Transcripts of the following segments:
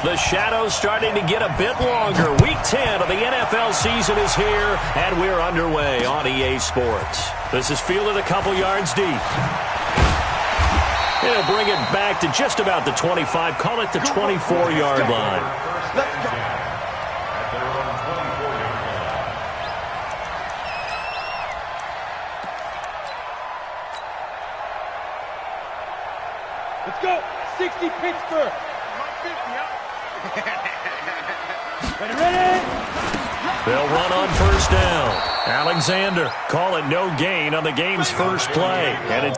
The shadow's starting to get a bit longer. Week 10 of the NFL season is here, and we're underway on EA Sports. This is fielded a couple yards deep. He'll bring it back to just about the 25. Call it the 24-yard line. Let's go. Let's go. 60 Pittsburgh. Ready. They'll run on first down. Alexander, call it no gain on the game's first play. And it's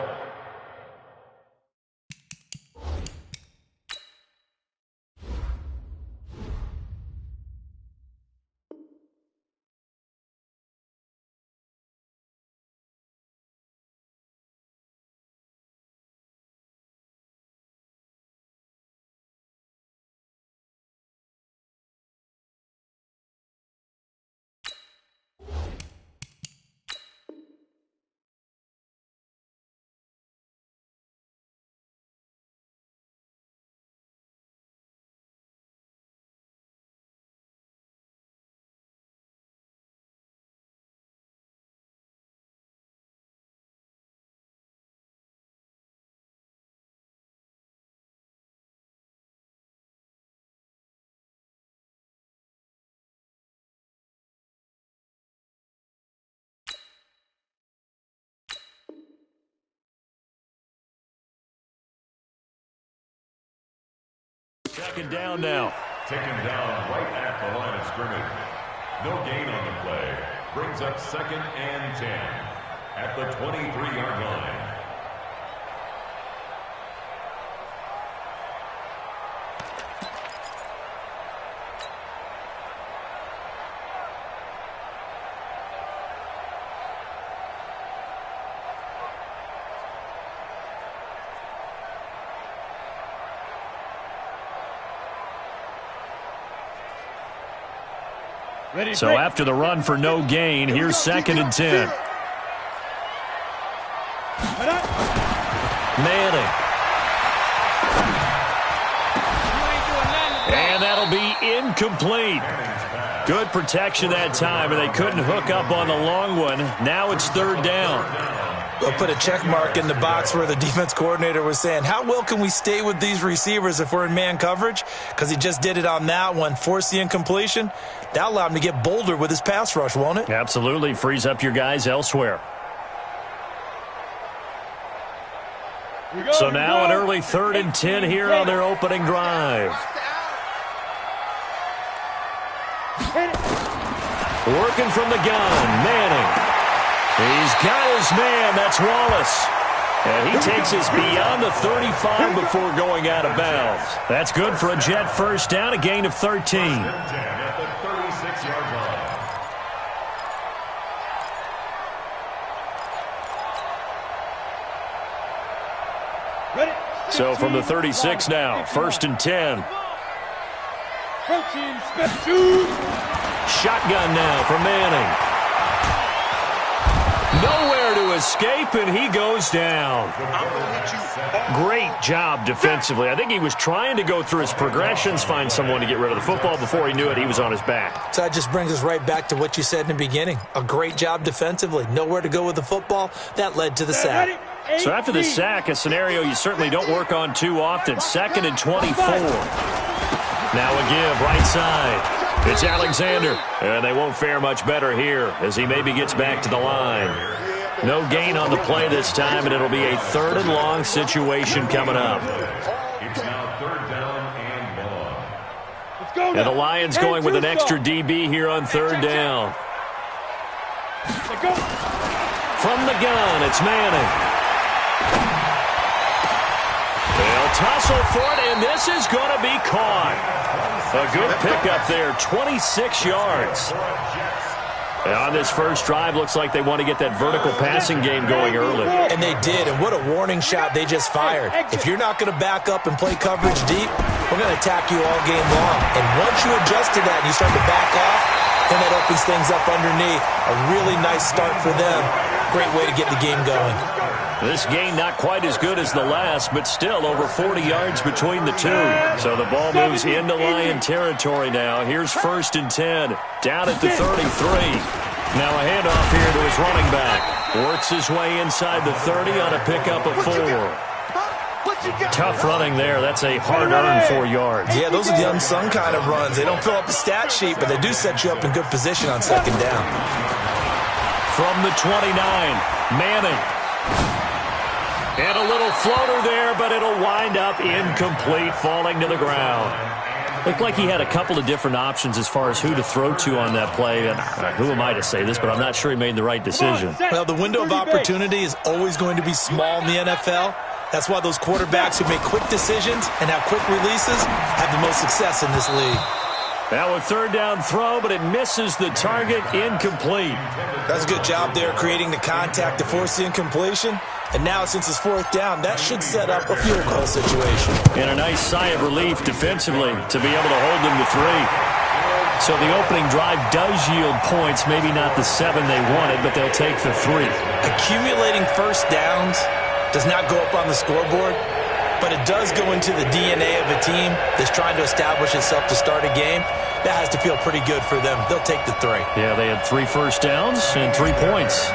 second down now. Taken down right at the line of scrimmage. No gain on the play. Brings up 2nd and 10 at the 23-yard line. So after the run for no gain, here's 2nd and 10. Manning. And that'll be incomplete. Good protection that time, and they couldn't hook up on the long one. Now it's 3rd down. They'll put a check mark in the box where the defense coordinator was saying, how well can we stay with these receivers if we're in man coverage? Because he just did it on that one, forced the incompletion. That allowed him to get bolder with his pass rush, won't it? Absolutely. Frees up your guys elsewhere. So now an early 3rd and 10 here on their opening drive. Working from the gun, Manning. He's got his man. That's Wallace. And he takes us beyond the 35 before going out of bounds. That's good for a Jet first down, a gain of 13. At the 36-yard line. So from the 36 now, 1st and 10. Shotgun now for Manning. Nowhere to escape, and he goes down. Great job defensively. I think he was trying to go through his progressions, find someone to get rid of the football. Before he knew it, he was on his back. So that just brings us right back to what you said in the beginning. A great job defensively. Nowhere to go with the football. That led to the sack. So after the sack, a scenario you certainly don't work on too often. 2nd and 24. Now a give right side. It's Alexander, and they won't fare much better here as he maybe gets back to the line. No gain on the play this time, and it'll be a 3rd and long situation coming up. It's now 3rd down and long. And the Lions going with an extra DB here on 3rd down. From the gun, it's Manning. They'll tussle for it, and this is going to be caught. A good pickup there, 26 yards. And on this first drive, looks like they want to get that vertical passing game going early. And they did, and what a warning shot they just fired. If you're not going to back up and play coverage deep, we're going to attack you all game long. And once you adjust to that and you start to back off, then that opens things up underneath. A really nice start for them. Great way to get the game going. This game not quite as good as the last, but still over 40 yards between the two. So the ball moves into Lion territory now. Here's 1st and 10, down at the 33. Now a handoff here to his running back. Works his way inside the 30 on a pickup of 4. Tough running there. That's a hard-earned 4 yards. Yeah, those are the unsung kind of runs. They don't fill up the stat sheet, but they do set you up in good position on 2nd down. From the 29, Manning. And a little floater there, but it'll wind up incomplete, falling to the ground. Looked like he had a couple of different options as far as who to throw to on that play. And who am I to say this, but I'm not sure he made the right decision. Well, the window of opportunity is always going to be small in the NFL. That's why those quarterbacks who make quick decisions and have quick releases have the most success in this league. Now a 3rd down throw, but it misses the target, incomplete. That's a good job there creating the contact to force the incompletion. And now, since it's 4th down, that should set up a field goal situation. And a nice sigh of relief defensively to be able to hold them to 3. So the opening drive does yield points, maybe not the 7 they wanted, but they'll take the 3. Accumulating 1st downs does not go up on the scoreboard, but it does go into the DNA of a team that's trying to establish itself to start a game. That has to feel pretty good for them. They'll take the 3. Yeah, they had 3 first downs and 3 points.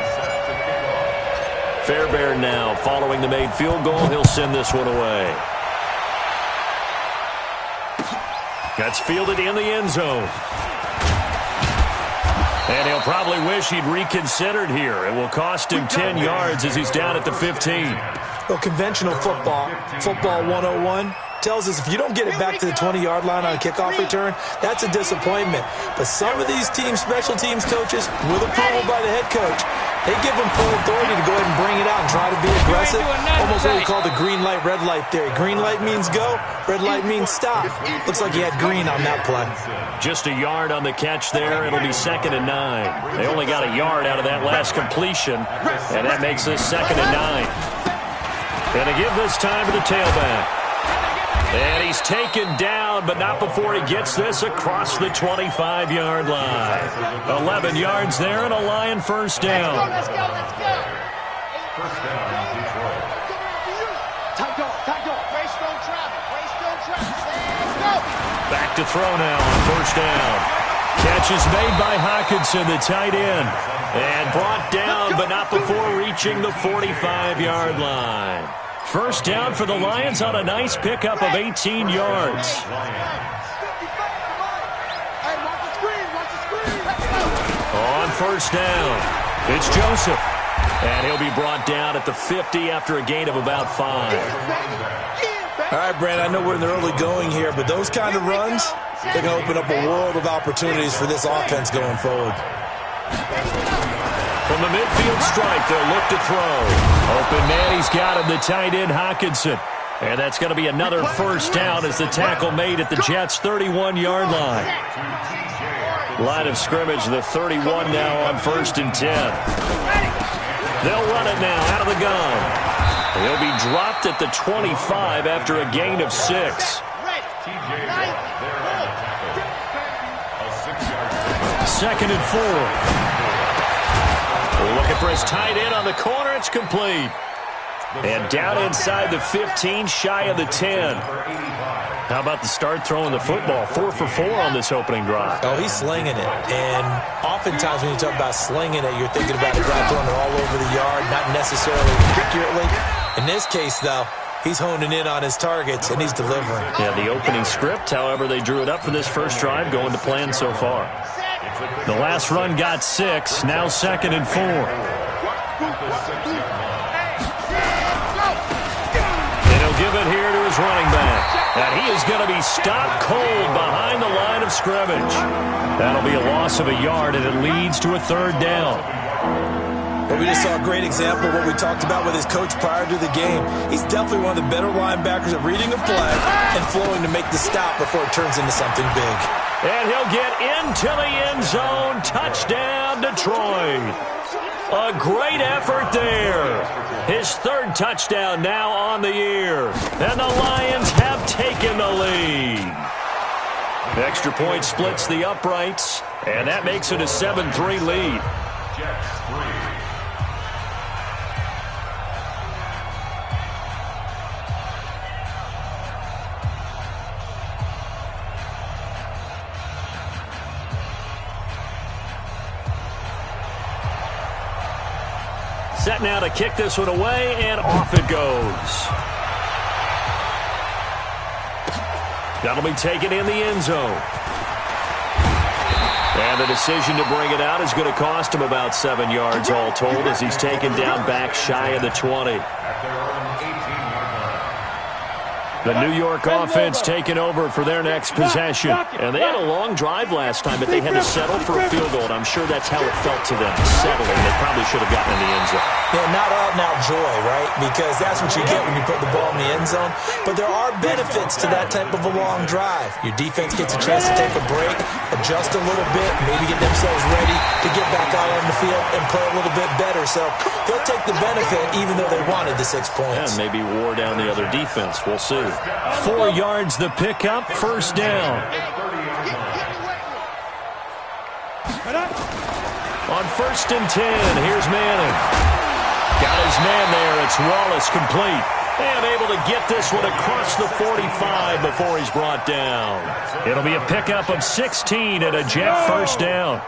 Fairbairn now following the made field goal. He'll send this one away. That's fielded in the end zone. And he'll probably wish he'd reconsidered here. It will cost him 10 yards as he's down at the 15. Well, conventional football 101, tells us if you don't get it back to the 20-yard line on a kickoff return, that's a disappointment. But some of these teams, special teams coaches, with approval by the head coach, they give them full authority to go ahead and bring it out and try to be aggressive. Almost what we call the green light, red light theory. Green light means go, red light means stop. Looks like he had green on that play. Just a yard on the catch there. It'll be 2nd and 9. They only got a yard out of that last completion, and that makes this 2nd and 9. And they give this time to the tailback. And he's taken down, but not before he gets this across the 25-yard line. 11 yards there and a Lion 1st down. Let's go. 1st down, Detroit. Tight dog. Greystone travel. Let's go. Back to throw now on 1st down. Catch is made by Hockenson, the tight end. And brought down, but not before reaching the 45-yard line. 1st down for the Lions on a nice pickup of 18 yards. On 1st down, it's Joseph. And he'll be brought down at the 50 after a gain of about 5. All right, Brad, I know we're in the early going here, but those kind of runs, they're going to open up a world of opportunities for this offense going forward. From the midfield stripe, they'll look to throw. Open man, he's got him, the tight end, Hockenson. And that's going to be another 1st down as the tackle made at the Jets' 31-yard line. Line of scrimmage, the 31 now on 1st and 10. They'll run it now out of the gun. He'll be dropped at the 25 after a gain of 6. 2nd and 4. Looking for his tight end on the corner. It's complete. And down inside the 15, shy of the 10. How about the start throwing the football? 4 for 4 on this opening drive. Oh, he's slinging it. And oftentimes when you talk about slinging it, you're thinking about a guy throwing it all over the yard, not necessarily accurately. In this case, though, he's honing in on his targets, and he's delivering. Yeah, the opening script, however, they drew it up for this first drive, going to plan so far. The last run got 6, now 2nd and 4. And he'll give it here to his running back. And he is going to be stopped cold behind the line of scrimmage. That'll be a loss of a yard, and it leads to a 3rd down. Well, we just saw a great example of what we talked about with his coach prior to the game. He's definitely one of the better linebackers at reading a play and flowing to make the stop before it turns into something big. And he'll get into the end zone. Touchdown, Detroit. A great effort there. His 3rd touchdown now on the year. And the Lions have taken the lead. Extra point splits the uprights, and that makes it a 7-3 lead. Jets 3. Set now to kick this one away, and off it goes. That'll be taken in the end zone. And the decision to bring it out is going to cost him about 7 yards all told as he's taken down back shy of the 20. The New York offense taking over for their next possession. And they had a long drive last time, but they had to settle for a field goal. And I'm sure that's how it felt to them, settling. They probably should have gotten in the end zone. Yeah, not out-and-out joy, right? Because that's what you get when you put the ball in the end zone. But there are benefits to that type of a long drive. Your defense gets a chance to take a break, adjust a little bit, maybe get themselves ready to get back out on the field and play a little bit better. So they'll take the benefit even though they wanted the 6 points. And maybe wore down the other defense. We'll see. 4 yards the pickup, first down. On 1st and 10, here's Manning. Got his man there. It's Wallace complete. And able to get this one across the 45 before he's brought down. It'll be a pickup of 16 and a Jet first down.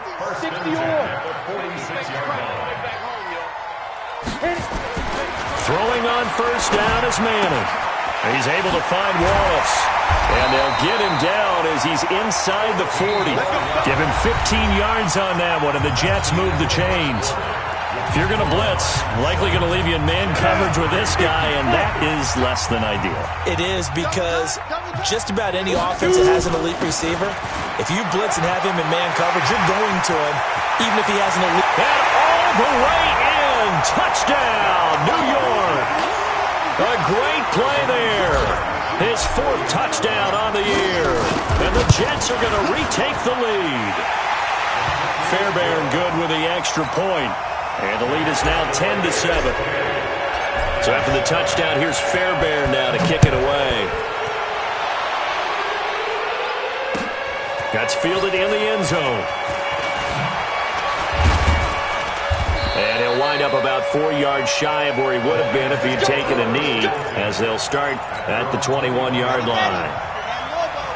Throwing on first down is Manning. He's able to find Wallace. And they'll get him down as he's inside the 40. Give him 15 yards on that one, and the Jets move the chains. If you're going to blitz, likely going to leave you in man coverage with this guy, and that is less than ideal. It is because just about any offense that has an elite receiver, if you blitz and have him in man coverage, you're going to him, even if he has an elite. And all the way in. Touchdown, New York. A great play there. His 4th touchdown on the year. And the Jets are going to retake the lead. Fairbairn good with the extra point. And the lead is now 10-7. So after the touchdown, here's Fairbairn now to kick it away. That's fielded in the end zone. And he'll wind up about 4 yards shy of where he would have been if he'd taken a knee, as they'll start at the 21-yard line.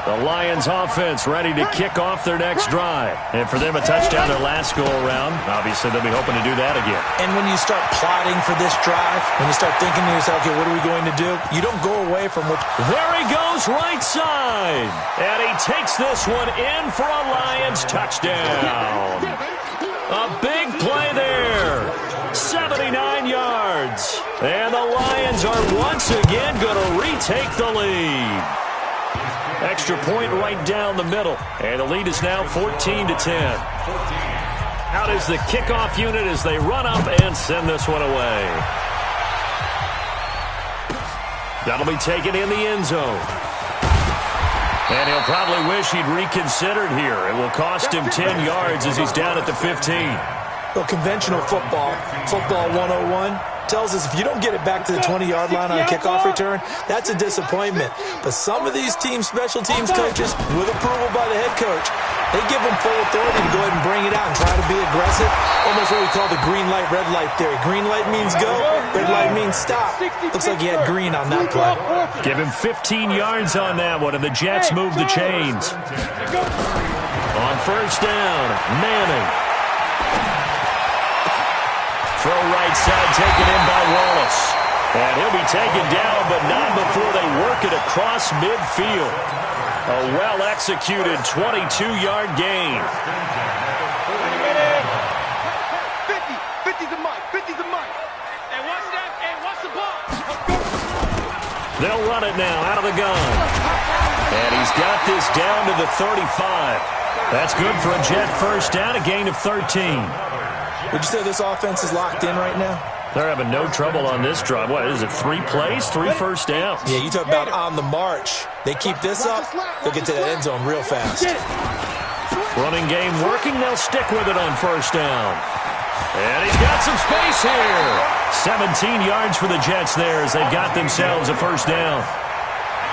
The Lions offense ready to kick off their next drive. And for them, a touchdown their last go-around. Obviously, they'll be hoping to do that again. And when you start plotting for this drive, when you start thinking to yourself, okay, what are we going to do? You don't go away from what... There he goes, right side. And he takes this one in for a Lions touchdown. A big play there. 79 yards. And the Lions are once again going to retake the lead. Extra point right down the middle. And the lead is now 14-10. Out is the kickoff unit as they run up and send this one away. That'll be taken in the end zone. And he'll probably wish he'd reconsidered here. It will cost him 10 yards as he's down at the 15. Well, conventional football 101, tells us if you don't get it back to the 20-yard line on a kickoff return, that's a disappointment. But some of these special teams coaches, with approval by the head coach, they give them full authority to go ahead and bring it out and try to be aggressive. Almost what we call the green light, red light theory. Green light means go, red light means stop. Looks like he had green on that play. Give him 15 yards on that one, and the Jets move the chains. On first down, Manning. Throw right side taken in by Wallace. And he'll be taken down, but not before they work it across midfield. A well-executed 22-yard gain. 50's the mic, 50's the mic. And watch that, and watch the ball. They'll run it now out of the gun. And he's got this down to the 35. That's good for a Jet first down, a gain of 13. Would you say this offense is locked in right now? They're having no trouble on this drive. What is it, 3 plays, 3 first downs? Yeah, you talk about on the march. They keep this up, they'll get to the end zone real fast. Running game working, they'll stick with it on first down. And he's got some space here. 17 yards for the Jets there as they've got themselves a first down.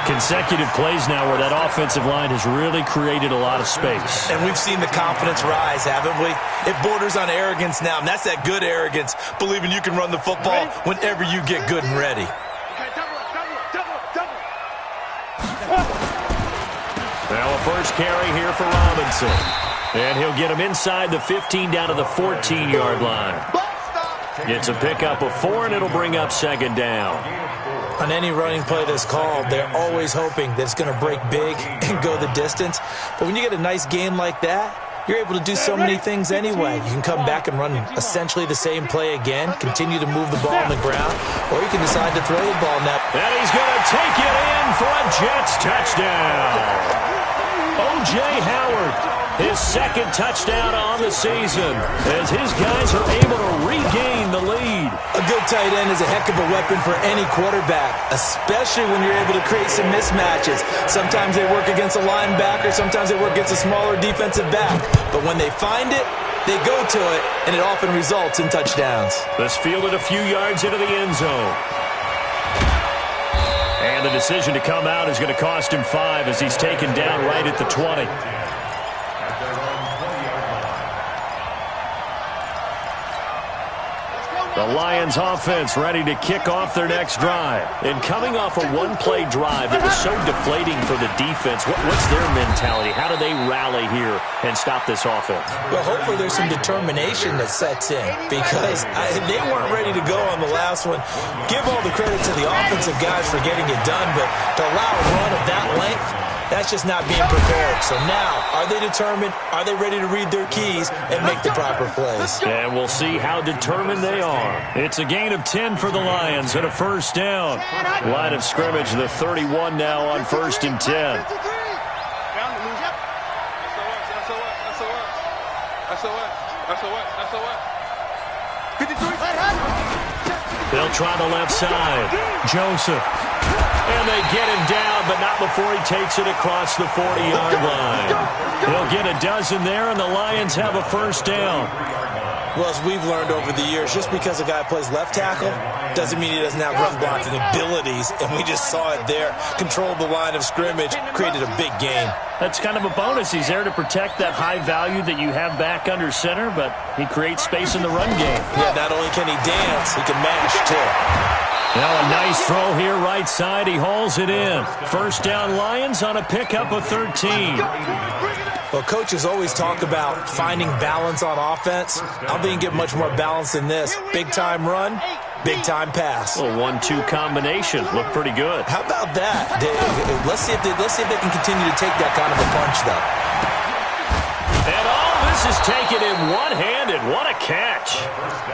Consecutive plays now where that offensive line has really created a lot of space. And we've seen the confidence rise, haven't we? It borders on arrogance now, and that's that good arrogance, believing you can run the football whenever you get good and ready. Now a first carry here for Robinson. And he'll get him inside the 15 down to the 14-yard line. It's a pickup of 4, and it'll bring up second down. On any running play that's called, they're always hoping that it's going to break big and go the distance. But when you get a nice game like that, you're able to do so many things anyway. You can come back and run essentially the same play again, continue to move the ball on the ground, or you can decide to throw the ball now. And he's going to take it in for a Jets touchdown. O.J. Howard, his second touchdown on the season, as his guys are able to regain the lead. A good tight end is a heck of a weapon for any quarterback, especially when you're able to create some mismatches. Sometimes they work against a linebacker, sometimes they work against a smaller defensive back. But when they find it, they go to it, and it often results in touchdowns. This fielded a few yards into the end zone. And the decision to come out is going to cost him 5 as he's taken down right at the 20. The Lions offense ready to kick off their next drive. And coming off a one-play drive that was so deflating for the defense, what's their mentality? How do they rally here and stop this offense? Well, hopefully there's some determination that sets in, because they weren't ready to go on the last one. Give all the credit to the offensive guys for getting it done, but to allow a run of that length, that's just not being prepared. So now, are they determined? Are they ready to read their keys and make the proper plays? And we'll see how determined they are. It's a gain of 10 for the Lions and a first down. Line of scrimmage, the 31 now on 1st and 10. They'll try the left side. Joseph. And they get him down, but not before he takes it across the 40-yard line. They'll get a dozen there, and the Lions have a first down. Well, as we've learned over the years, just because a guy plays left tackle doesn't mean he doesn't have run blocking abilities, and we just saw it there. Controlled the line of scrimmage, created a big gain. That's kind of a bonus. He's there to protect that high value that you have back under center, but he creates space in the run game. Yeah, not only can he dance, he can mash, too. Now a nice throw here right side. He hauls it in. First down Lions on a pickup of 13. Well, coaches always talk about finding balance on offense. I don't think you get much more balance than this. Big-time run, big-time pass. A 1-2 combination. Looked pretty good. How about that? Let's see if they can continue to take that kind of a punch, though. And all this is taken in one-handed. What a catch.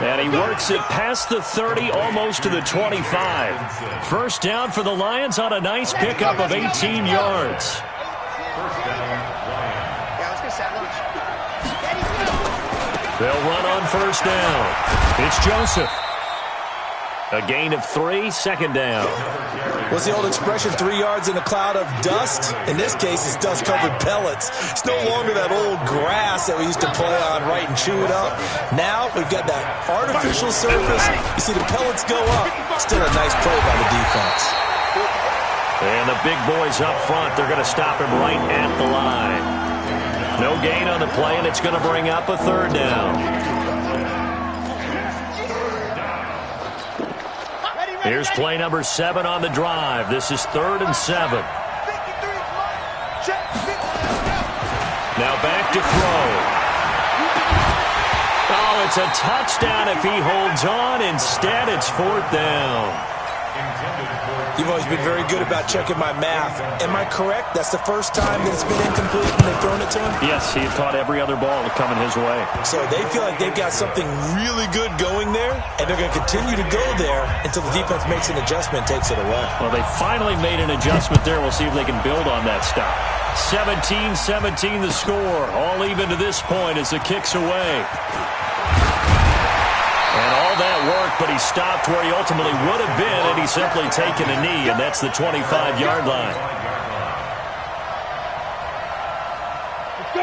And he works it past the 30, almost to the 25. First down for the Lions on a nice pickup of 18 yards. They'll run on first down. It's Joseph. A gain of 3, second down. What's the old expression, 3 yards in a cloud of dust? In this case, it's dust-covered pellets. It's no longer that old grass that we used to play on, right, and chew it up. Now we've got that artificial surface. You see the pellets go up. Still a nice play by the defense. And the big boys up front, they're going to stop him right at the line. No gain on the play, and it's going to bring up a third down. Here's play number 7 on the drive. This is 3rd and 7. Now back to throw. Oh, it's a touchdown if he holds on. Instead, it's 4th down. You've always been very good about checking my math. Am I correct? That's the first time that it's been incomplete when they've thrown it to him? Yes, he had caught every other ball coming his way. So they feel like they've got something really good going there, and they're going to continue to go there until the defense makes an adjustment, takes it away. Well, they finally made an adjustment there. We'll see if they can build on that stop. 17-17 the score. All even to this point as the kick's away. And all that worked, but he stopped where he ultimately would have been, and he's simply taken a knee, and that's the 25-yard line.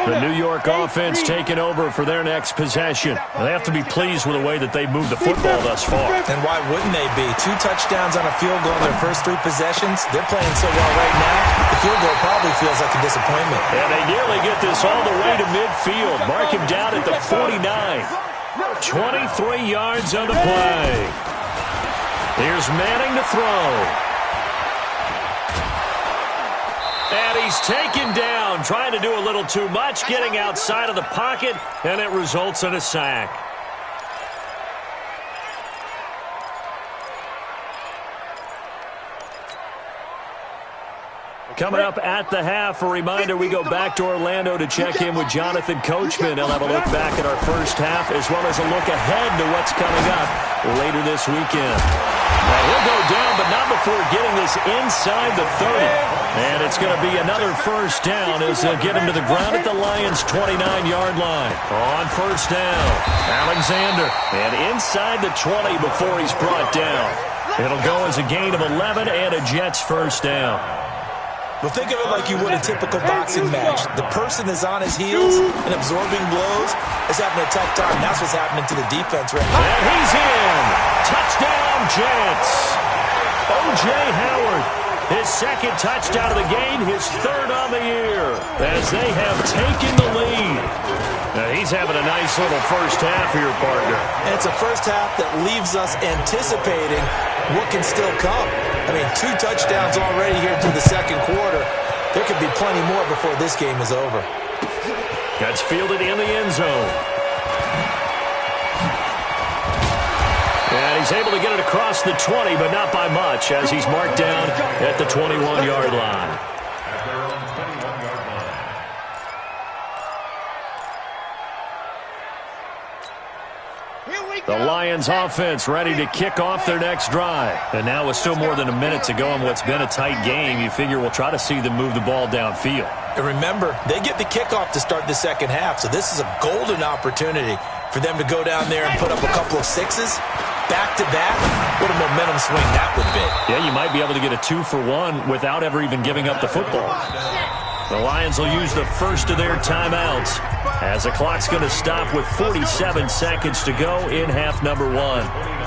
The New York offense taking over for their next possession. They have to be pleased with the way that they've moved the football thus far. And why wouldn't they be? 2 touchdowns on a field goal in their first 3 possessions. They're playing so well right now, the field goal probably feels like a disappointment. And they nearly get this all the way to midfield. Mark him down at the 49. 23 yards on the play. Here's Manning to throw. And he's taken down, trying to do a little too much, getting outside of the pocket, and it results in a sack. Coming up at the half, a reminder, we go back to Orlando to check in with Jonathan Coachman. He'll have a look back at our first half as well as a look ahead to what's coming up later this weekend. Now, he'll go down, but not before getting this inside the 30. And it's going to be another first down as they'll get him to the ground at the Lions' 29-yard line. On first down, Alexander. And inside the 20 before he's brought down. It'll go as a gain of 11 and a Jets first down. Well, think of it like you would a typical boxing match. The person is on his heels and absorbing blows is having a tough time. That's what's happening to the defense right now. And he's in. Touchdown, Jets. O.J. Howard, his second touchdown of the game, his third on the year, as they have taken the lead. Now, he's having a nice little first half here, partner. And it's a first half that leaves us anticipating what can still come. I mean, 2 touchdowns already here through the second quarter. There could be plenty more before this game is over. That's fielded in the end zone. And he's able to get it across the 20, but not by much, as he's marked down at the 21-yard line. At their own 21-yard line. The Lions offense ready to kick off their next drive. And now with still more than a minute to go in what's been a tight game, you figure we'll try to see them move the ball downfield. And remember, they get the kickoff to start the second half, so this is a golden opportunity for them to go down there and put up a couple of sixes back-to-back. What a momentum swing that would be. Yeah, you might be able to get a 2-for-1 without ever even giving up the football. The Lions will use the first of their timeouts as the clock's going to stop with 47 seconds to go in half number 1.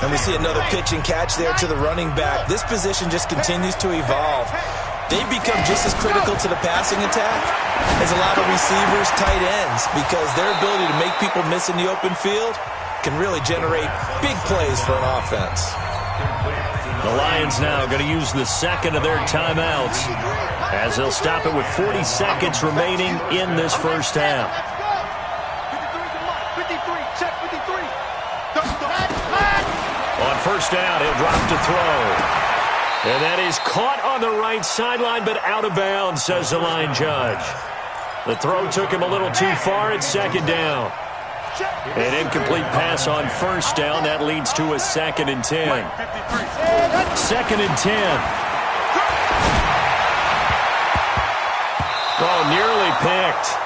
And we see another pitch and catch there to the running back. This position just continues to evolve. They become just as critical to the passing attack as a lot of receivers, tight ends, because their ability to make people miss in the open field can really generate big plays for an offense. The Lions now going to use the second of their timeouts as they'll stop it with 40 seconds remaining in this first half. 53, check 53. On first down, he'll drop to throw. And that is caught on the right sideline, but out of bounds, says the line judge. The throw took him a little too far at second down. An incomplete pass on first down. That leads to a 2nd and 10. 2nd and 10. Oh, nearly picked.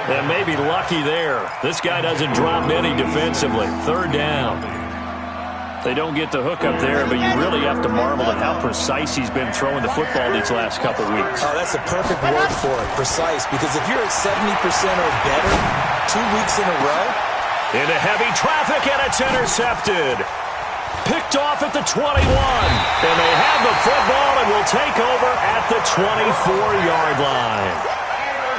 And maybe lucky there. This guy doesn't drop many defensively. 3rd down. They don't get the hook up there, but you really have to marvel at how precise he's been throwing the football these last couple weeks. Oh, that's a perfect word for it, precise, because if you're at 70% or better 2 weeks in a row. Into heavy traffic, and it's intercepted. Picked off at the 21. And they have the football and will take over at the 24-yard line.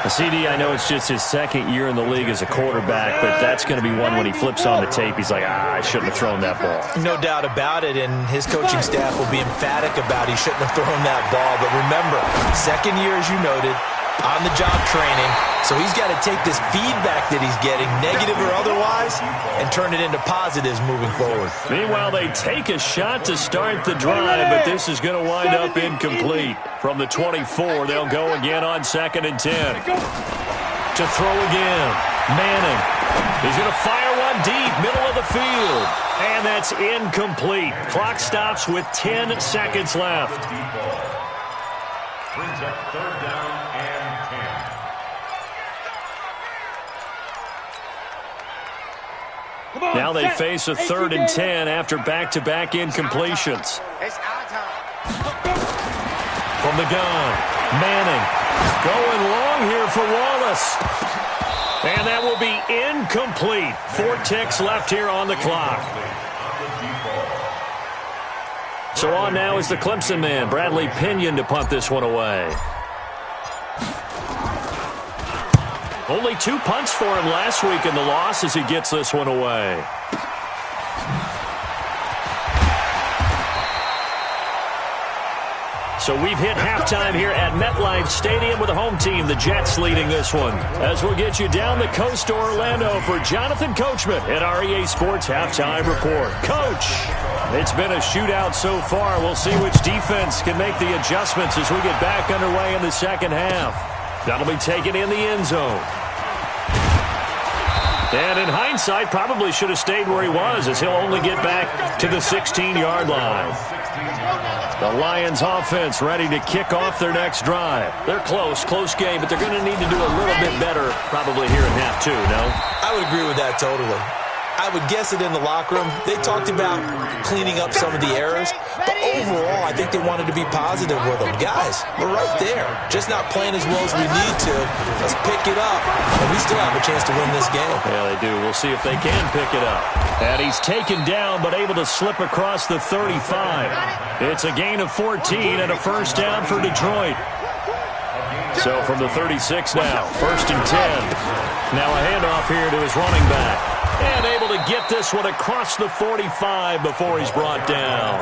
CD, I know it's just his 2nd year in the league as a quarterback, but that's going to be one when he flips on the tape. He's like, I shouldn't have thrown that ball. No doubt about it, and his coaching staff will be emphatic about he shouldn't have thrown that ball. But remember, 2nd year, as you noted, on-the-job training, so he's got to take this feedback that he's getting, negative or otherwise, and turn it into positives moving forward. Meanwhile, they take a shot to start the drive, but this is going to wind up incomplete. From the 24, they'll go again on 2nd and 10. To throw again, Manning. He's going to fire one deep, middle of the field. And that's incomplete. Clock stops with 10 seconds left. Brings up 3rd down and 10. Now they face a 3rd and 10 after back-to-back incompletions. From the gun, Manning going long here for Wallace. And that will be incomplete. 4 ticks left here on the clock. So on now is the Clemson man, Bradley Pinion, to punt this one away. Only 2 punts for him last week in the loss as he gets this one away. So we've hit halftime here at MetLife Stadium with the home team, the Jets, leading this one. As we'll get you down the coast to Orlando for Jonathan Coachman at our EA Sports Halftime Report. Coach. It's been a shootout so far. We'll see which defense can make the adjustments as we get back underway in the second half. That'll be taken in the end zone. And in hindsight, probably should have stayed where he was, as he'll only get back to the 16-yard line. The Lions offense ready to kick off their next drive. They're close game, but they're going to need to do a little bit better probably here in half two, no? I would agree with that totally. I would guess it in the locker room. They talked about cleaning up some of the errors, but overall, I think they wanted to be positive with them. Guys, we're right there. Just not playing as well as we need to. Let's pick it up, and we still have a chance to win this game. Yeah, they do. We'll see if they can pick it up. And he's taken down, but able to slip across the 35. It's a gain of 14 and a first down for Detroit. So from the 36 now, 1st and 10. Now a handoff here to his running back. And able to get this one across the 45 before he's brought down.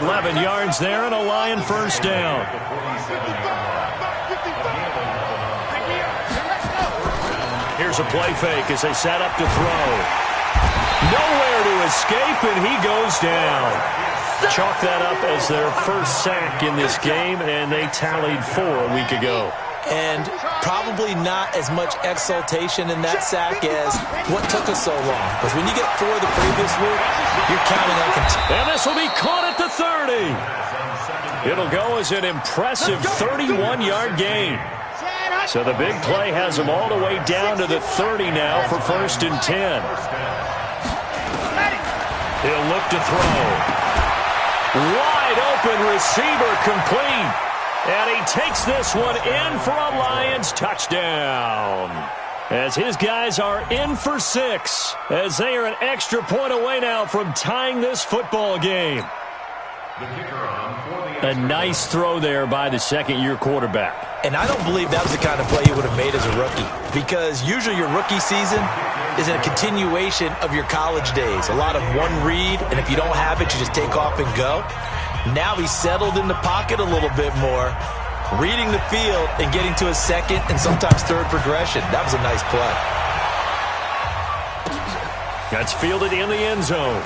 11 yards there and a Lion first down. Here's a play fake as they set up to throw. Nowhere to escape, and he goes down. Chalk that up as their first sack in this game, and they tallied 4 a week ago. And probably not as much exultation in that sack as what took us so long. Because when you get 4 the previous week, you're counting on And this will be caught at the 30. It'll go as an impressive 31-yard gain. So the big play has them all the way down to the 30 now for 1st and 10. He'll look to throw. Wide open receiver complete. And he takes this one in for a Lions touchdown. As his guys are in for 6. As they are an extra point away now from tying this football game. A nice throw there by the second-year quarterback. And I don't believe that was the kind of play he would have made as a rookie. Because usually your rookie season is a continuation of your college days. A lot of one read, and if you don't have it, you just take off and go. Now he's settled in the pocket a little bit more, reading the field and getting to his second and sometimes third progression. That was a nice play. That's fielded in the end zone.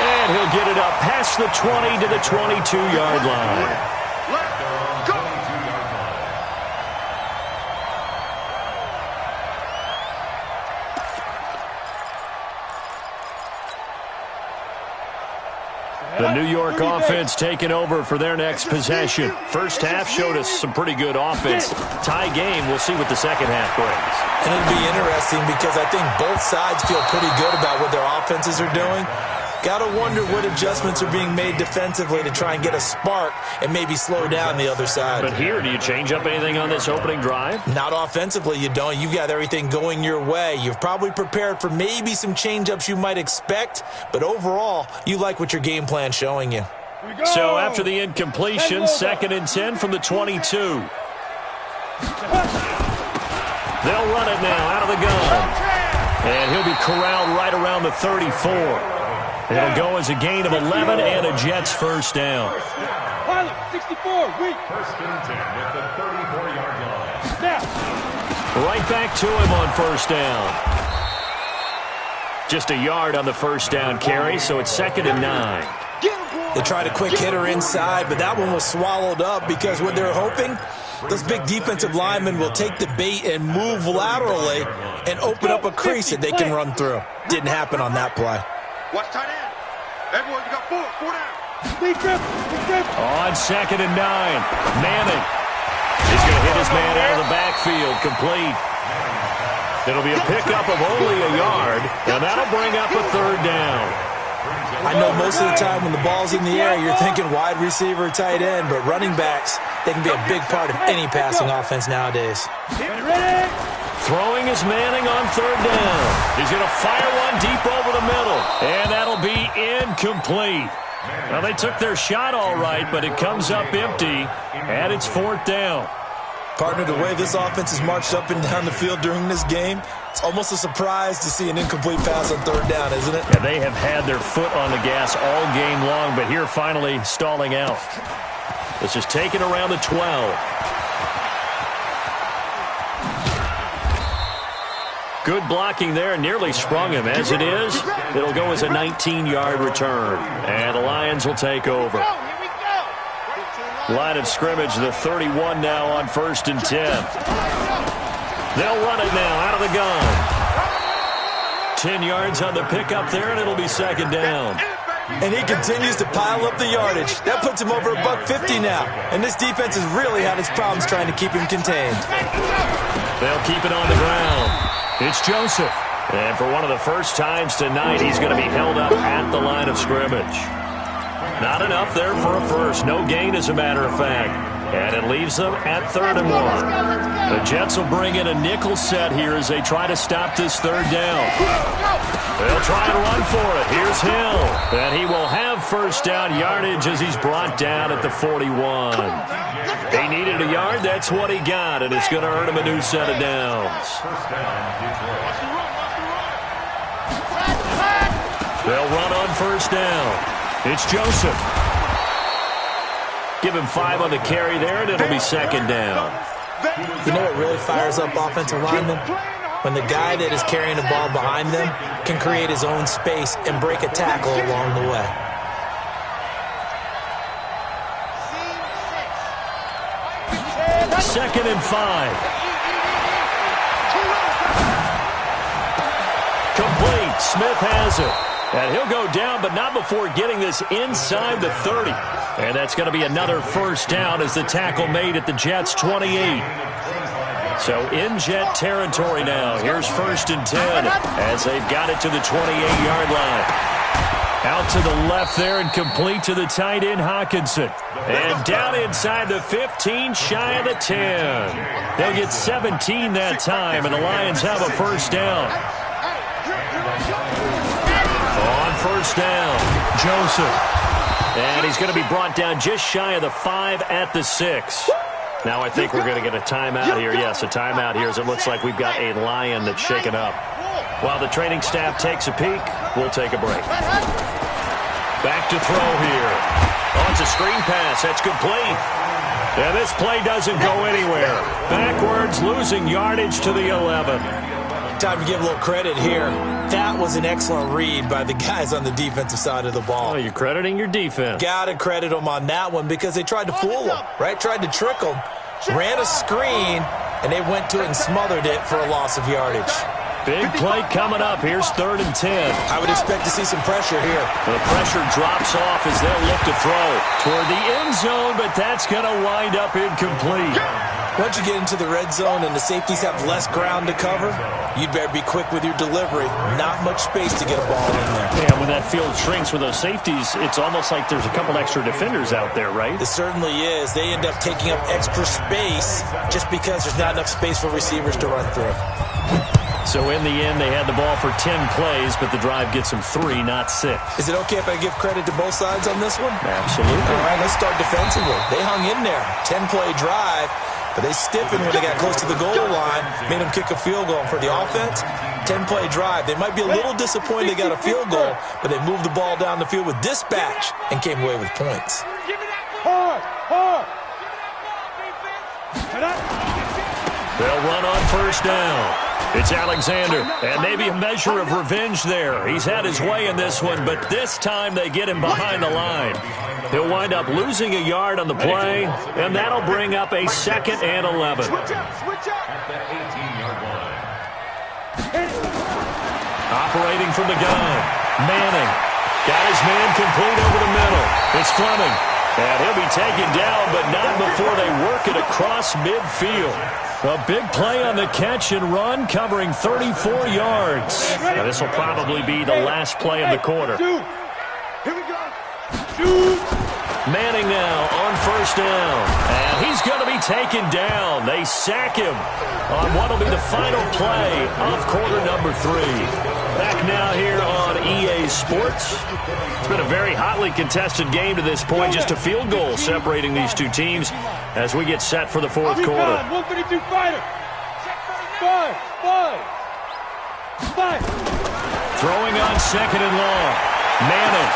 And he'll get it up past the 20 to the 22-yard line. The New York offense taking over for their next possession. First half showed us some pretty good offense. Tie game, we'll see what the second half brings. And it'll be interesting because I think both sides feel pretty good about what their offenses are doing. Got to wonder what adjustments are being made defensively to try and get a spark and maybe slow down the other side. But here, do you change up anything on this opening drive? Not offensively, you don't. You've got everything going your way. You've probably prepared for maybe some change-ups you might expect, but overall, you like what your game plan's showing you. So after the incompletion, 2nd and 10 from the 22. They'll run it now out of the gun. And he'll be corralled right around the 34. It'll go as a gain of 11 and a Jets first down. 64, weak. 1st and 10 at the 34-yard line. Right back to him on first down. Just a yard on the first down carry, so it's 2nd and 9. They tried a quick hitter inside, but that one was swallowed up because what they're hoping, those big defensive linemen will take the bait and move laterally and open up a crease that they can run through. Didn't happen on that play. Watch tight end. Everyone, you got 4 down. On 2nd and 9, Manning. He's going to hit his man out of the backfield, complete. It'll be a pickup of only a yard, and that'll bring up a 3rd down. I know most of the time when the ball's in the air, you're thinking wide receiver, tight end, but running backs, they can be a big part of any passing offense nowadays. Throwing is Manning on 3rd down. He's going to fire one deep over the middle, and that'll be incomplete. Well, they took their shot all right, but it comes up empty, and it's 4th down. Partner, the way this offense has marched up and down the field during this game, it's almost a surprise to see an incomplete pass on 3rd down, isn't it? Yeah, they have had their foot on the gas all game long, but here finally stalling out. This is taken around the 12. 2 Good blocking there, nearly sprung him. As it is, it'll go as a 19-yard return. And the Lions will take over. Line of scrimmage, the 31 now on 1st and 10. They'll run it now out of the gun. 10 yards on the pickup there, and it'll be 2nd down. And he continues to pile up the yardage. That puts him over $150 now. And this defense has really had its problems trying to keep him contained. They'll keep it on the ground. It's Joseph. And for one of the first times tonight, he's going to be held up at the line of scrimmage. Not enough there for a first. No gain, as a matter of fact. And it leaves them at 3rd and 1. The Jets will bring in a nickel set here as they try to stop this 3rd down. They'll try and run for it. Here's Hill. And he will have 1st down yardage as he's brought down at the 41. He needed a yard. That's what he got. And it's going to earn him a new set of downs. They'll run on 1st down. It's Joseph. Give him 5 on the carry there, and it'll be 2nd down. You know what really fires up offensive linemen? When the guy that is carrying the ball behind them can create his own space and break a tackle along the way. Second and 5. Complete. Smith has it. And he'll go down, but not before getting this inside the 30. And that's going to be another 1st down as the tackle made at the Jets' 28. So in Jet territory now. Here's 1st and 10 as they've got it to the 28-yard line. Out to the left there and complete to the tight end, Hawkinson. And down inside the 15, shy of the 10. They'll get 17 that time, and the Lions have a 1st down. On 1st down, Joseph. And he's going to be brought down just shy of the 5 at the 6. Now I think we're going to get a timeout here. Yes, a timeout here as it looks like we've got a Lion that's shaken up. While the training staff takes a peek, we'll take a break. Back to throw here. Oh, it's a screen pass. That's complete. And this play doesn't go anywhere. Backwards, losing yardage to the 11. Time to give a little credit here. That was an excellent read by the guys on the defensive side of the ball. Oh, you're crediting your defense. Got to credit them on that one because they tried to fool them, right? Tried to trick them. Ran a screen, and they went to it and smothered it for a loss of yardage. Big play coming up. Here's 3rd and 10. I would expect to see some pressure here. The pressure drops off as they'll look to throw toward the end zone, but that's going to wind up incomplete. Once you get into the red zone and the safeties have less ground to cover, you'd better be quick with your delivery. Not much space to get a ball in there. Yeah, when that field shrinks with those safeties, it's almost like there's a couple extra defenders out there, right? It certainly is. They end up taking up extra space just because there's not enough space for receivers to run through. So in the end, they had the ball for 10 plays, but the drive gets them 3, not 6. Is it okay if I give credit to both sides on this one? Absolutely. All right, let's start defensively. They hung in there. 10-play drive, but they stiffened when they got close to the goal line, made them kick a field goal. And for the offense, 10-play drive. They might be a little disappointed they got a field goal, but they moved the ball down the field with dispatch and came away with points. They'll run on 1st down. It's Alexander, and maybe a measure of revenge there. He's had his way in this one, but this time they get him behind the line. He'll wind up losing a yard on the play, and that'll bring up a 2nd and 11. Operating from the gun, Manning. Got his man complete over the middle. It's Fleming. And he'll be taken down, but not before they work it across midfield. A big play on the catch and run, covering 34 yards. Now, this will probably be the last play of the quarter. Manning now on 1st down. And he's going to be taken down. They sack him on what will be the final play of quarter number 3. Back now here on EA Sports. It's been a very hotly contested game to this point. Just a field goal separating these two teams as we get set for the 4th quarter. 132 fighter. Five. Throwing on 2nd and long. Manning.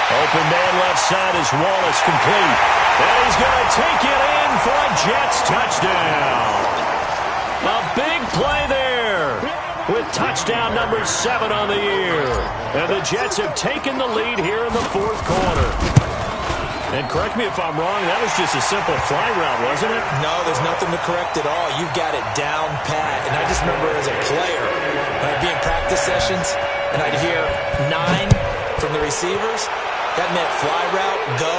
Open man left side is Wallace, complete. And he's going to take it in for a Jets touchdown. A big play there. with touchdown number 7 on the year. And the Jets have taken the lead here in the fourth quarter. And correct me if I'm wrong, that was just a simple fly route, wasn't it? No, there's nothing to correct at all. You've got it down pat. And I just remember as a player, when I'd be in practice sessions, and I'd hear 9 from the receivers, that meant fly route, go,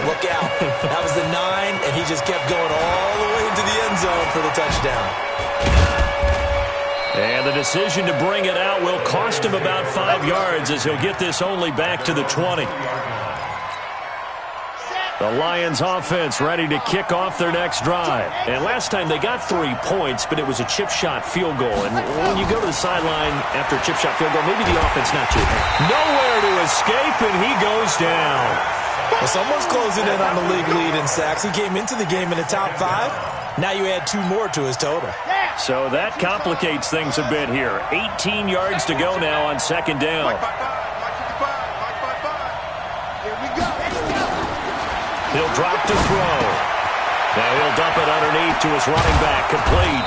look out. That was the 9, and he just kept going all the way into the end zone for the touchdown. And the decision to bring it out will cost him about 5 yards as he'll get this only back to the 20. The Lions offense ready to kick off their next drive. And last time they got 3 points, but it was a chip shot field goal. And when you go to the sideline after a chip shot field goal, maybe the offense not too bad. Nowhere to escape, and he goes down. Well, someone's closing in on the league lead in sacks. He came into the game in the top 5. Now you add 2 more to his total. So that complicates things a bit here. 18 yards to go now on second down. He'll drop to throw. Now he'll dump it underneath to his running back, complete.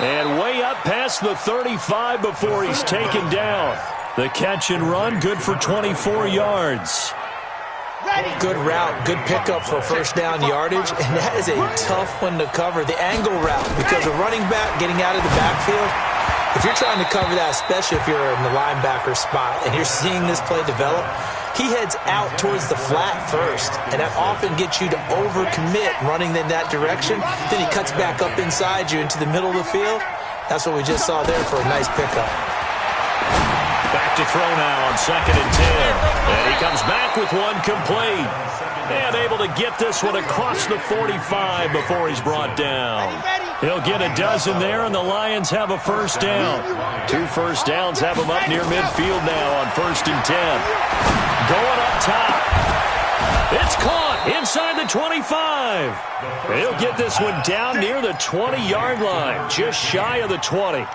And way up past the 35 before he's taken down. The catch and run, good for 24 yards. Good route, good pickup for first down yardage, and that is a tough one to cover, the angle route, because a running back getting out of the backfield, if you're trying to cover that, especially if you're in the linebacker spot and you're seeing this play develop, he heads out towards the flat first, and that often gets you to overcommit running in that direction. Then he cuts back up inside you into the middle of the field. That's what we just saw there for a nice pickup. Back to throw now on second and 10. And he comes back with one complete. And able to get this one across the 45 before he's brought down. He'll get a dozen there, and the Lions have a first down. 2 first downs have him up near midfield now on first and 10. Going up top. It's caught inside the 25. He'll get this one down near the 20-yard line, just shy of the 20.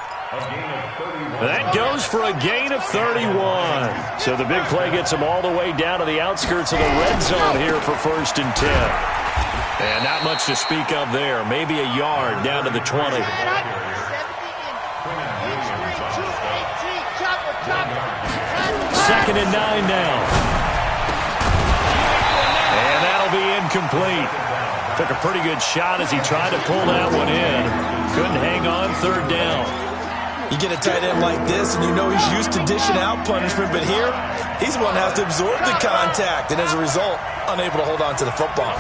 That goes for a gain of 31. So the big play gets him all the way down to the outskirts of the red zone here for first and 10. And not much to speak of there. Maybe a yard down to the 20. Second and 9 now. And that'll be incomplete. Took a pretty good shot as he tried to pull that one in. Couldn't hang on third down. You get a tight end like this, and you know he's used to dishing out punishment, but here, he's the one that has to absorb the contact, and as a result, unable to hold on to the football.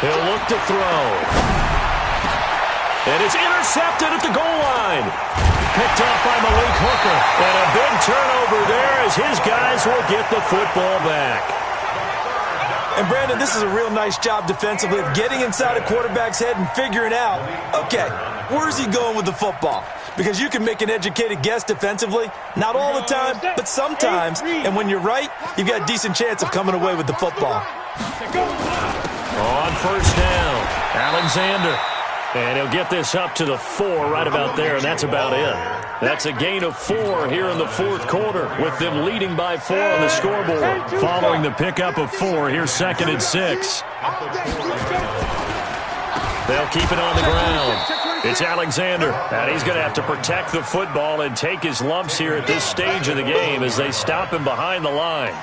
He'll look to throw. And it's intercepted at the goal line. Picked off by Malik Hooker. And a big turnover there as his guys will get the football back. And, Brandon, this is a real nice job defensively of getting inside a quarterback's head and figuring out, okay, where's he going with the football? Because you can make an educated guess defensively, not all the time, but sometimes. And when you're right, you've got a decent chance of coming away with the football. On first down, Alexander. And he'll get this up to the 4 right about there, and that's about it. That's a gain of 4 here in the fourth quarter, with them leading by 4 on the scoreboard. Following the pickup of 4, here's second and 6. They'll keep it on the ground. It's Alexander, and he's going to have to protect the football and take his lumps here at this stage of the game as they stop him behind the line.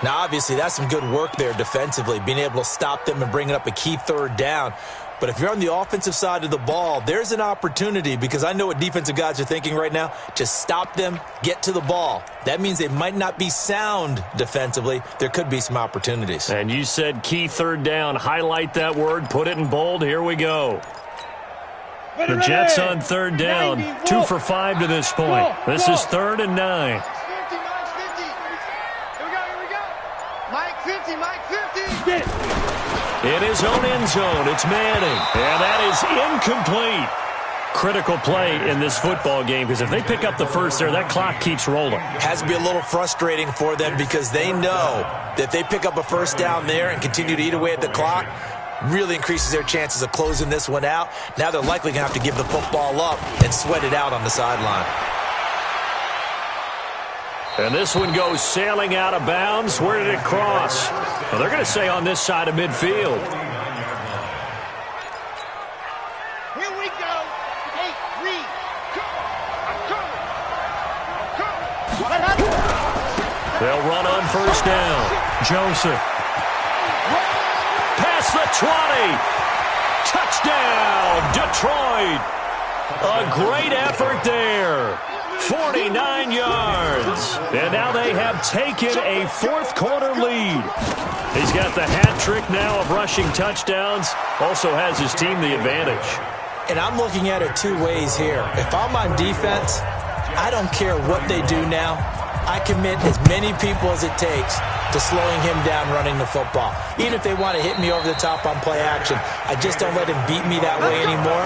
Now, obviously, that's some good work there defensively, being able to stop them and bringing up a key third down. But if you're on the offensive side of the ball, there's an opportunity, because I know what defensive guys are thinking right now. Just stop them, get to the ball. That means they might not be sound defensively. There could be some opportunities. And you said key third down. Highlight that word, put it in bold. Here we go. The Jets on third down, 2 for 5 to this point. This is 3rd and 9. Here we go. Mike 50, Mike 50. In his own end zone, it's Manning. And that is incomplete. Critical play in this football game, because if they pick up the first there, that clock keeps rolling. Has to be a little frustrating for them, because they know that if they pick up a first down there and continue to eat away at the clock, really increases their chances of closing this one out. Now they're likely going to have to give the football up and sweat it out on the sideline. And this one goes sailing out of bounds. Where did it cross? Well, they're going to say on this side of midfield. Here we go. 8, 3, go. They'll run on first down. Joseph. Past the 20. Touchdown, Detroit. A great effort there. 49 yards. And now they have taken a fourth-quarter lead. He's got the hat trick now of rushing touchdowns. Also has his team the advantage. And I'm looking at it two ways here. If I'm on defense, I don't care what they do now. I commit as many people as it takes to slowing him down running the football. Even if they want to hit me over the top on play action, I just don't let him beat me that way anymore.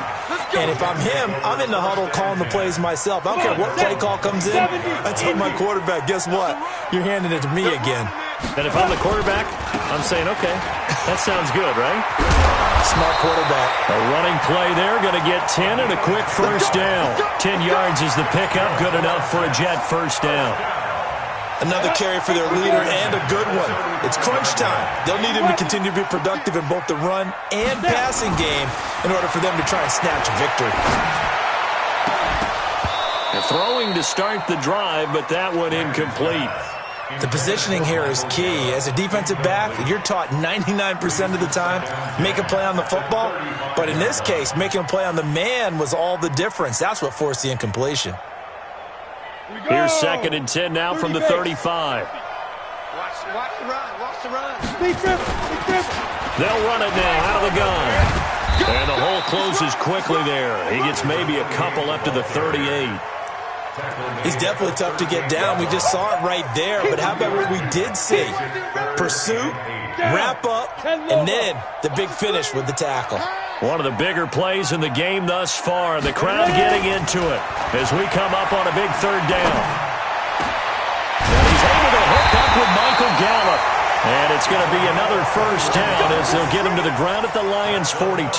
And if I'm him, I'm in the huddle calling the plays myself. I don't care what play call comes in. I tell my quarterback, guess what? You're handing it to me again. And if I'm the quarterback, I'm saying, okay, that sounds good, right? Smart quarterback. A running play there, going to get 10 and a quick first down. 10 yards is the pickup, good enough for a Jet first down. Another carry for their leader and a good one. It's crunch time. They'll need him to continue to be productive in both the run and passing game in order for them to try and snatch a victory. They're throwing to start the drive, but that one incomplete. The positioning here is key. As a defensive back, you're taught 99% of the time, make a play on the football. But in this case, making a play on the man was all the difference. That's what forced the incompletion. Here's 2nd and 10 now from the 35. Watch the run. Watch the run. They'll run it now out of the gun. And the hole closes quickly there. He gets maybe a couple up to the 38. He's definitely tough to get down. We just saw it right there. But how about what we did see? Pursuit, wrap up, and then the big finish with the tackle. One of the bigger plays in the game thus far. The crowd getting into it as we come up on a big third down. And he's able to hook up with Michael Gallup. And it's going to be another first down as they'll get him to the ground at the Lions' 42.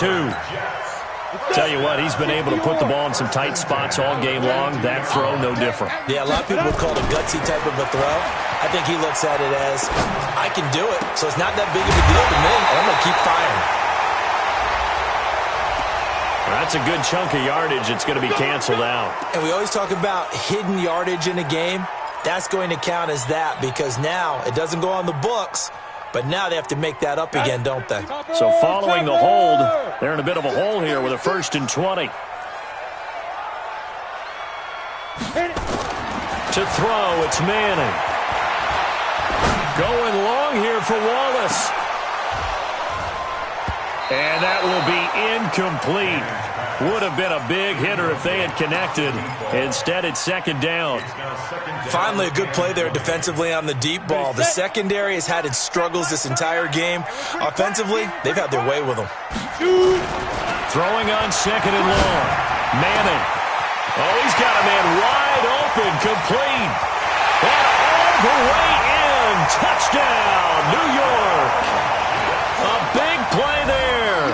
Tell you what, he's been able to put the ball in some tight spots all game long. That throw, no different. Yeah, a lot of people would call it a gutsy type of a throw. I think he looks at it as, I can do it, so it's not that big of a deal to me, and I'm going to keep firing. That's a good chunk of yardage. It's going to be canceled out. And we always talk about hidden yardage in a game. That's going to count as that because now it doesn't go on the books, but now they have to make that up again, don't they? So following the hold, they're in a bit of a hole here with a 1st and 20. To throw, it's Manning. Going long here for Wallace. And that will be incomplete. Would have been a big hitter if they had connected. Instead, it's 2nd down. Finally, a good play there defensively on the deep ball. The secondary has had its struggles this entire game. Offensively, they've had their way with them. Throwing on 2nd and long. Manning. Oh, he's got a man wide open, complete. And all the way in. Touchdown, New York. A big play there.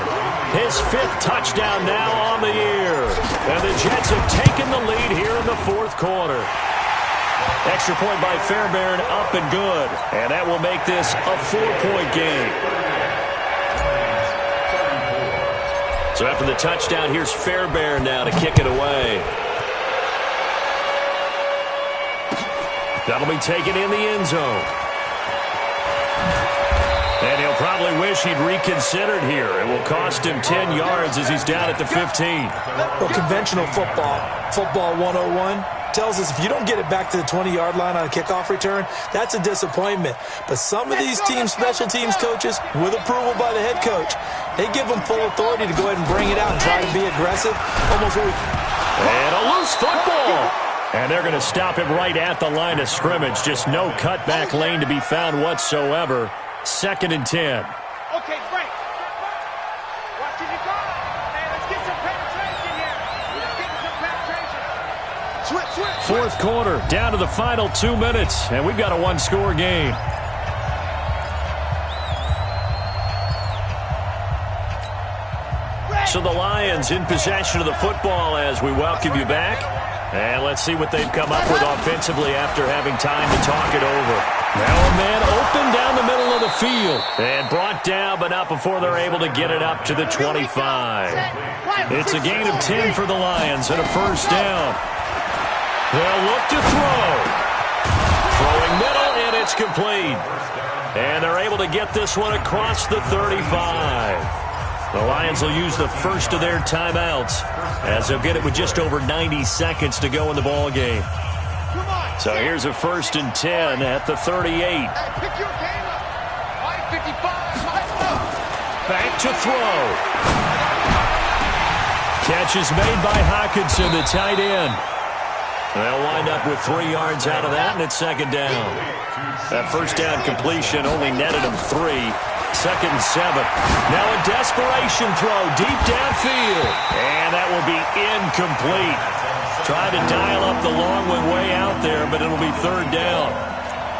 His 5th touchdown now on the year. And the Jets have taken the lead here in the 4th quarter. Extra point by Fairbairn, up and good. And that will make this a 4-point game. So after the touchdown, here's Fairbairn now to kick it away. That'll be taken in the end zone. And he'll probably wish he'd reconsidered here. It will cost him 10 yards as he's down at the 15. Well, conventional football 101, tells us if you don't get it back to the 20-yard line on a kickoff return, that's a disappointment. But some of these special teams coaches, with approval by the head coach, they give them full authority to go ahead and bring it out and try to be aggressive. And a loose football. And they're going to stop him right at the line of scrimmage. Just no cutback lane to be found whatsoever. 2nd and 10. Okay, break. Watch it go. Hey, let's get some penetration here. Let's get some penetration. Switch. 4th quarter, down to the final 2 minutes, and we've got a 1-score game. So the Lions in possession of the football as we welcome you back. And let's see what they've come up with offensively after having time to talk it over. Now a man open down the middle of the field. And brought down, but not before they're able to get it up to the 25. It's a gain of 10 for the Lions and a first down. They'll look to throw. Throwing middle, and It's complete. And they're able to get this one across the 35. The Lions will use the first of their timeouts as they'll get it with just over 90 seconds to go in the ball game. So here's a 1st and 10 at the 38. Pick your game up. 5:55. Back to throw. Catch is made by Hockenson, the tight end. They'll wind up with 3 yards out of that, and it's 2nd down. That first down completion only netted him 3. 2nd and 7. Now a desperation throw deep downfield. And that will be incomplete. Tried to dial up the long one way out there, but it'll be 3rd down.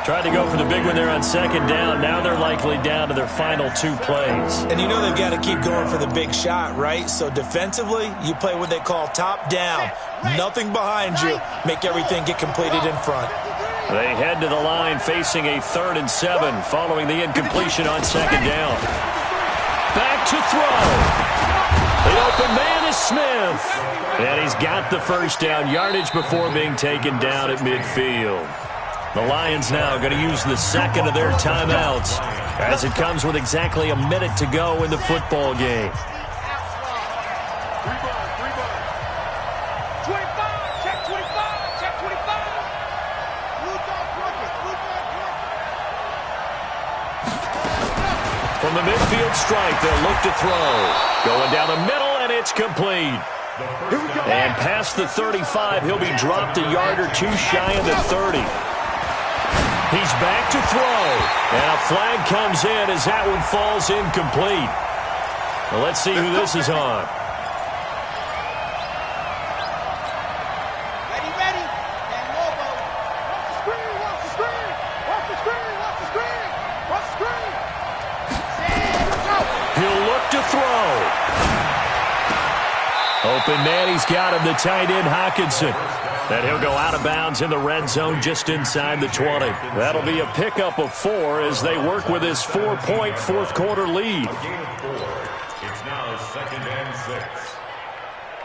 Tried to go for the big one there on 2nd down. Now they're likely down to their final 2 plays. And you know they've got to keep going for the big shot, right? So defensively, you play what they call top down. Nothing behind you. Make everything get completed in front. They head to the line facing a 3rd and 7 following the incompletion on 2nd down. Back to throw. The open man is Smith. And he's got the first down yardage before being taken down at midfield. The Lions now going to use the second of their timeouts as it comes with exactly a minute to go in the football game. 25, check 25, check 25. Blue dog working, blue dog working. From the midfield strike, they'll look to throw. Going down the middle, and it's complete. And past the 35, he'll be dropped a yard or 2 shy of the 30. He's back to throw. And a flag comes in as that one falls incomplete. Well, let's see who this is on. Ready. And Lobo. Watch the screen, watch the screen. Watch the screen, watch the screen. He'll look to throw. Open man, he's got him, the tight end Hockenson. And he'll go out of bounds in the red zone just inside the 20. That'll be a pickup of 4 as they work with his 4-point 4th quarter lead. A gain of 4. It's now 2nd and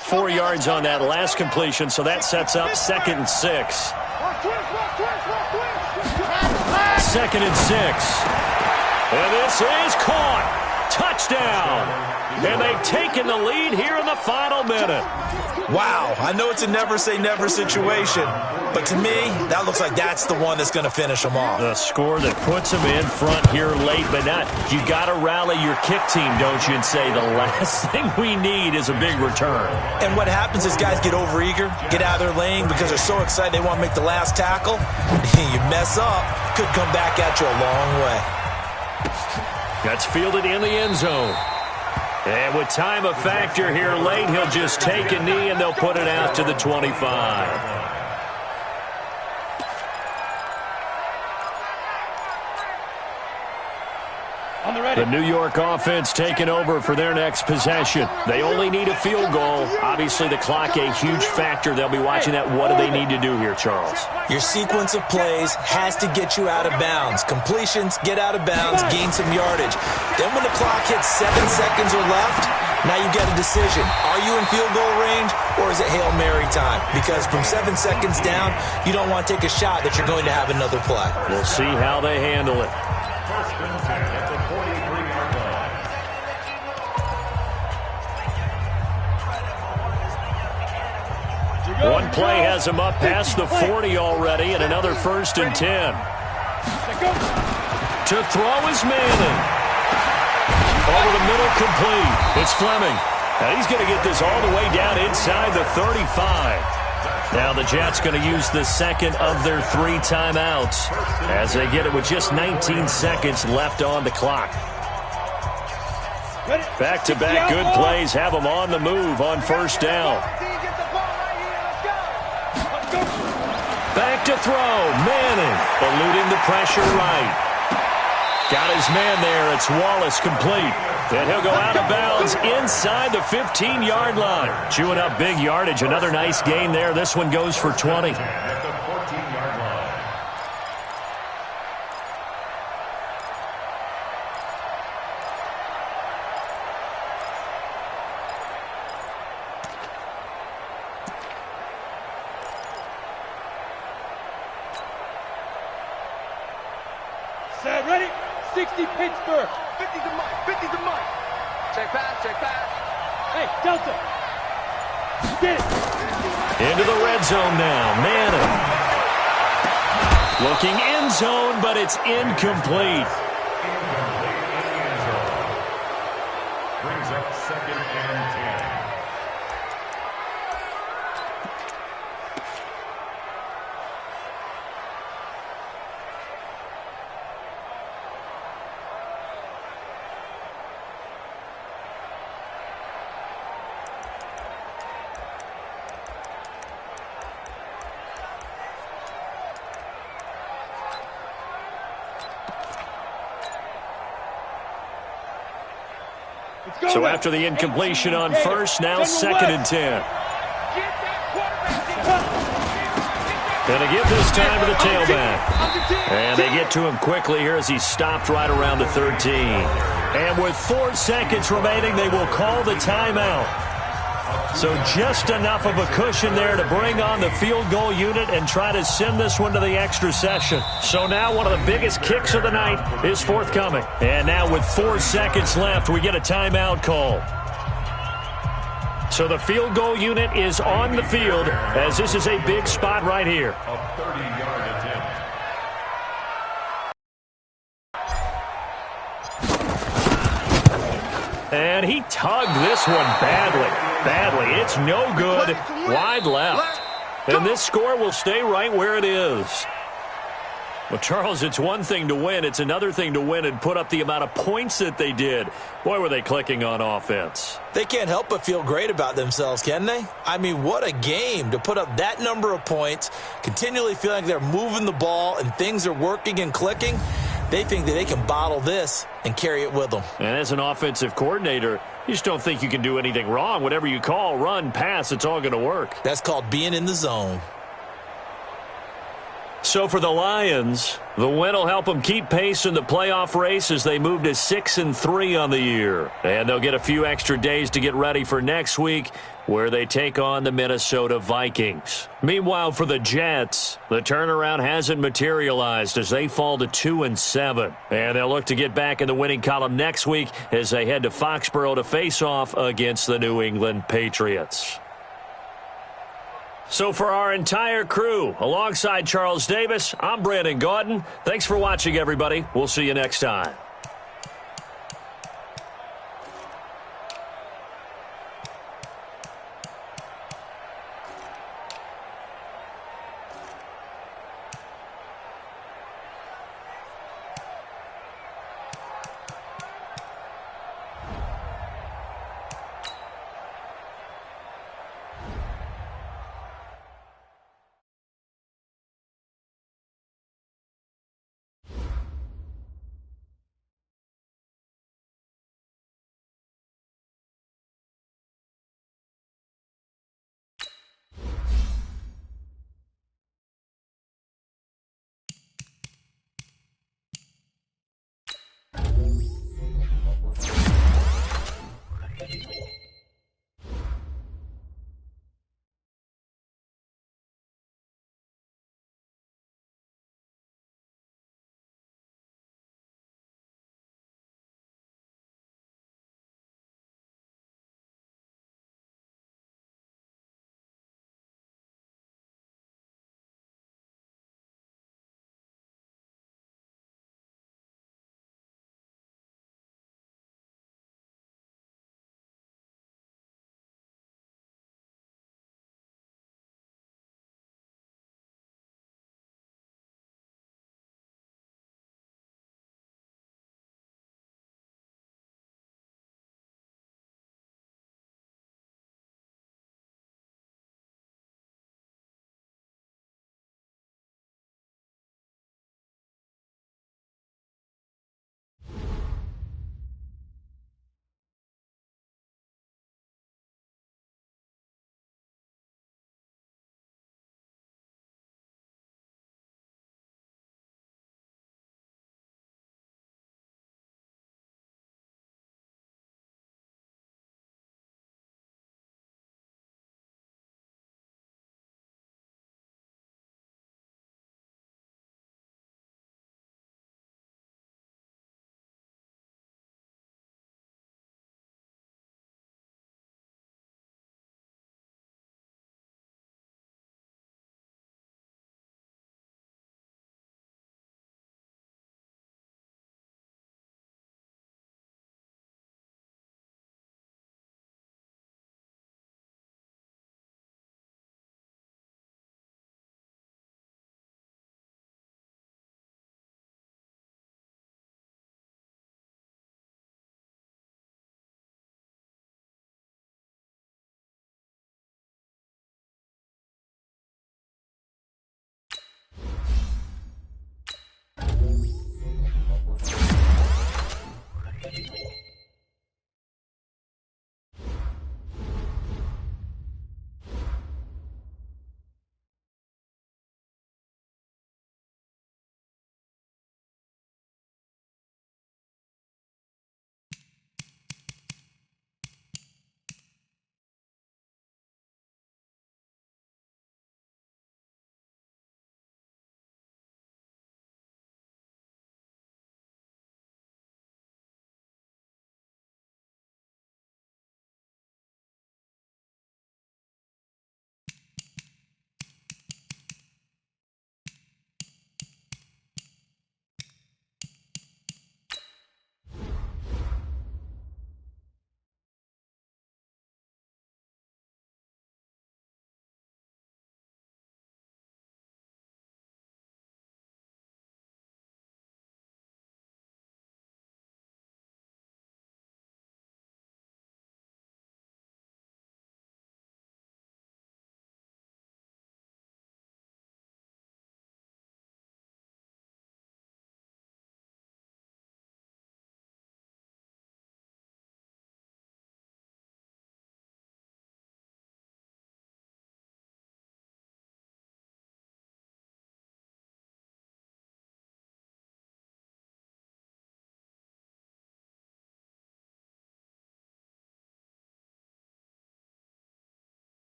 6. 4 yards on that last completion, so that sets up 2nd and 6. 2nd and 6. And this is caught. Touchdown. And they've taken the lead here in the final minute. Wow, I know it's a never-say-never situation, but to me, that looks like that's the one that's going to finish them off. The score that puts them in front here late, but not. You got to rally your kick team, don't you, and say the last thing we need is a big return. And what happens is guys get overeager, get out of their lane because they're so excited they want to make the last tackle. You mess up, could come back at you a long way. That's fielded in the end zone. And with time a factor here late, he'll just take a knee and they'll put it out to the 25. The New York offense taking over for their next possession. They only need a field goal. Obviously, the clock a huge factor. They'll be watching that. What do they need to do here, Charles? Your sequence of plays has to get you out of bounds. Completions, get out of bounds, gain some yardage. Then when the clock hits 7 seconds or left, now you get a decision. Are you in field goal range or is it Hail Mary time? Because from 7 seconds down, you don't want to take a shot that you're going to have another play. We'll see how they handle it. First and 10 at the 43-yard line. One play has him up past the 40 already, and another 1st and 10. To throw is Manning. Over the middle, complete. It's Fleming. Now he's going to get this all the way down inside the 35. Now the Jets going to use the second of their 3 timeouts as they get it with just 19 seconds left on the clock. Back-to-back good plays have them on the move on 1st down. Back to throw. Manning eluding the pressure right. Got his man there. It's Wallace complete. And he'll go out of bounds inside the 15-yard line. Chewing up big yardage. Another nice gain there. This one goes for 20. At the 14-yard line. Okay, ready? 60 Pittsburgh. 50's the mic. 50's the mic. Check pass. Check pass. Hey, Delta. Get it. Into the red zone now. Manning. Looking end zone, but it's incomplete. Brings up 2nd and 10. So after the incompletion on first, now 2nd and 10. And they give this time to the tailback. And they get to him quickly here as he stopped right around the 13. And with 4 seconds remaining, they will call the timeout. So just enough of a cushion there to bring on the field goal unit and try to send this one to the extra session. So now one of the biggest kicks of the night is forthcoming. And now with 4 seconds left, we get a timeout call. So the field goal unit is on the field as this is a big spot right here. A 30-yard attempt. And he tugged this one badly. It's no good. Wide left. And this score will stay right where it is. Well, Charles, it's one thing to win. It's another thing to win and put up the amount of points that they did. Boy, were they clicking on offense. They can't help but feel great about themselves, can they? I mean, what a game to put up that number of points, continually feeling like they're moving the ball and things are working and clicking. They think that they can bottle this and carry it with them. And as an offensive coordinator, you just don't think you can do anything wrong. Whatever you call, run, pass, it's all going to work. That's called being in the zone. So for the Lions, the win will help them keep pace in the playoff race as they move to 6-3 on the year. And they'll get a few extra days to get ready for next week, where they take on the Minnesota Vikings. Meanwhile, for the Jets, the turnaround hasn't materialized as they fall to 2-7. And they'll look to get back in the winning column next week as they head to Foxborough to face off against the New England Patriots. So for our entire crew, alongside Charles Davis, I'm Brandon Gaudin. Thanks for watching, everybody. We'll see you next time.